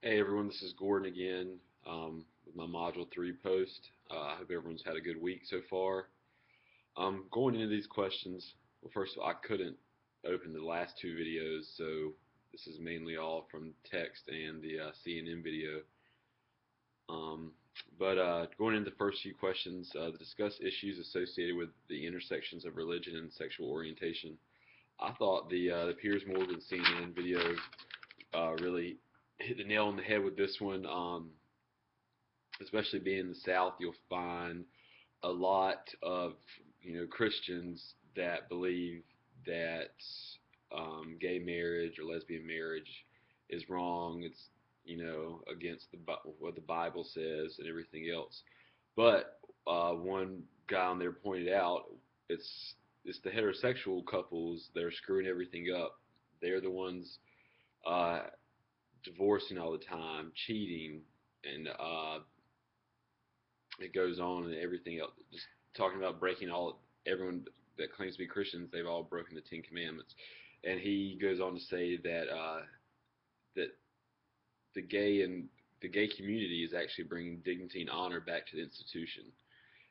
Hey everyone, this is Gordon again with my Module 3 post. I hope everyone's had a good week so far. Going into these questions, well, first of all, I couldn't open the last two videos, so this is mainly all from text and the CNN video. Um, but going into the first few questions, to discuss issues associated with the intersections of religion and sexual orientation. I thought the Piers Morgan CNN video really hit the nail on the head with this one. Especially being in the South, you'll find a lot of Christians that believe that gay marriage or lesbian marriage is wrong. It's against what the Bible says and everything else. But one guy on there pointed out it's the heterosexual couples that are screwing everything up. They're the ones uh, divorcing all the time, cheating, and it goes on and everything else. Just talking about breaking everyone that claims to be Christians, they've all broken the Ten Commandments. And he goes on to say that the gay community is actually bringing dignity and honor back to the institution.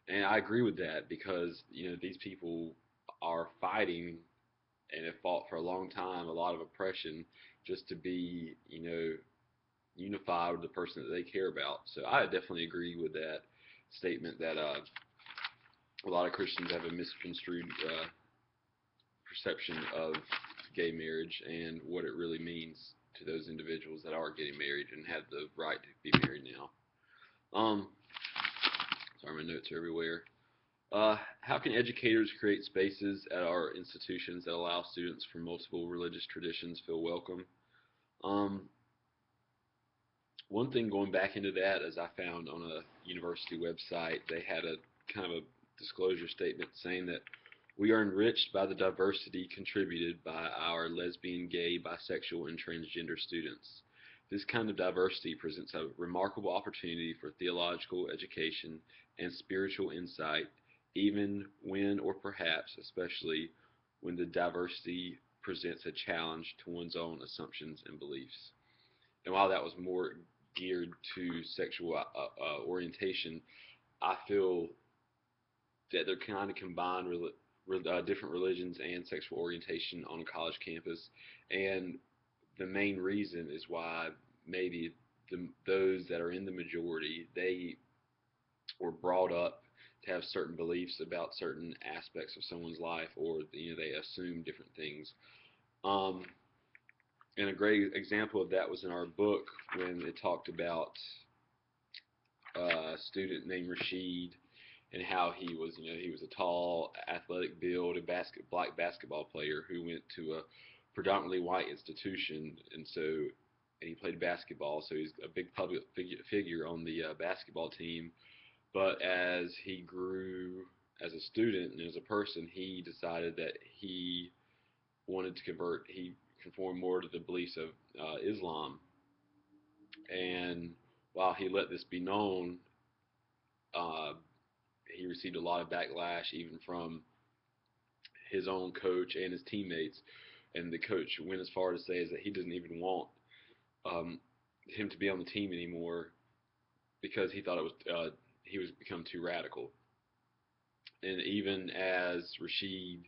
And I agree with that because these people are fighting and have fought for a long time a lot of oppression just to be unified with the person that they care about. So I definitely agree with that statement that a lot of Christians have a misconstrued perception of gay marriage and what it really means to those individuals that are getting married and have the right to be married now. Um, Sorry, my notes are everywhere. How can educators create spaces at our institutions that allow students from multiple religious traditions feel welcome? Um, One thing going back into that, as I found on a university website, they had a kind of a disclosure statement saying that we are enriched by the diversity contributed by our lesbian, gay, bisexual, and transgender students. This kind of diversity presents a remarkable opportunity for theological education and spiritual insight, even when, or perhaps especially, when the diversity presents a challenge to one's own assumptions and beliefs. And while that was more geared to sexual orientation, I feel that they're kind of combined different religions and sexual orientation on a college campus, and the main reason is why maybe those that are in the majority they were brought up to have certain beliefs about certain aspects of someone's life, or they assume different things. Um, and a great example of that was in our book when it talked about a student named Rashid and how he was a tall, athletic build, black basketball player who went to a predominantly white institution, and he played basketball, so he's a big public figure on the basketball team. But as he grew as a student and as a person, he decided that he wanted to convert. He conformed more to the beliefs of Islam, and while he let this be known, uh, he received a lot of backlash, even from his own coach and his teammates. And the coach went as far to say is that he doesn't even want um, him to be on the team anymore because he thought he was become too radical. And even as Rashid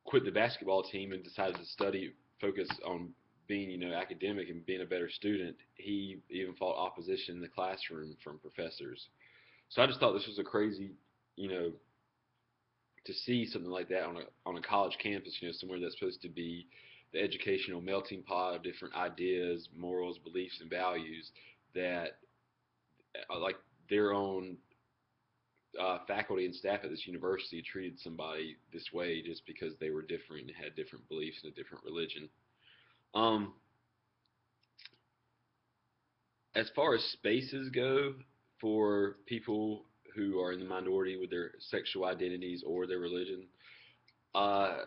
quit the basketball team and decided to focus on being academic and being a better student, he even fought opposition in the classroom from professors. So I just thought this was a crazy, you know, to see something like that on a college campus, somewhere that's supposed to be the educational melting pot of different ideas, morals, beliefs, and values, that like their own faculty and staff at this university treated somebody this way just because they were different and had different beliefs and a different religion. Um, as far as spaces go for people who are in the minority with their sexual identities or their religion, uh,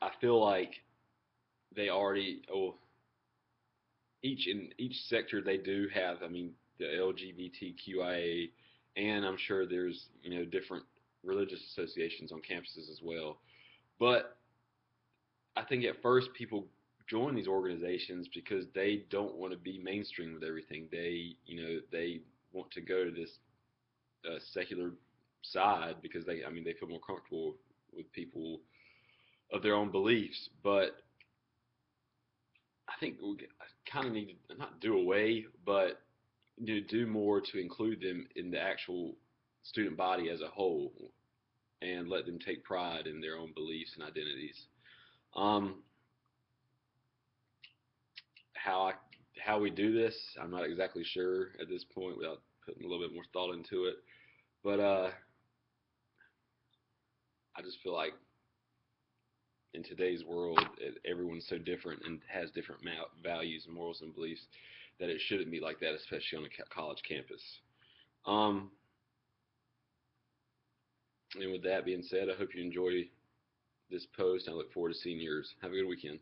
I feel like they already each sector they do have. I mean, the LGBTQIA, and I'm sure there's different religious associations on campuses as well. But I think at first people join these organizations because they don't want to be mainstream with everything. They want to go to this secular side because they feel more comfortable with people of their own beliefs. But I think we kind of need to not do away, but do more to include them in the actual student body as a whole, and let them take pride in their own beliefs and identities. Um, how I how we do this, I'm not exactly sure at this point without putting a little bit more thought into it. But I just feel like in today's world, everyone's so different and has different values and morals and beliefs that it shouldn't be like that, especially on a college campus. Um, and with that being said, I hope you enjoy this post. I look forward to seeing yours. Have a good weekend.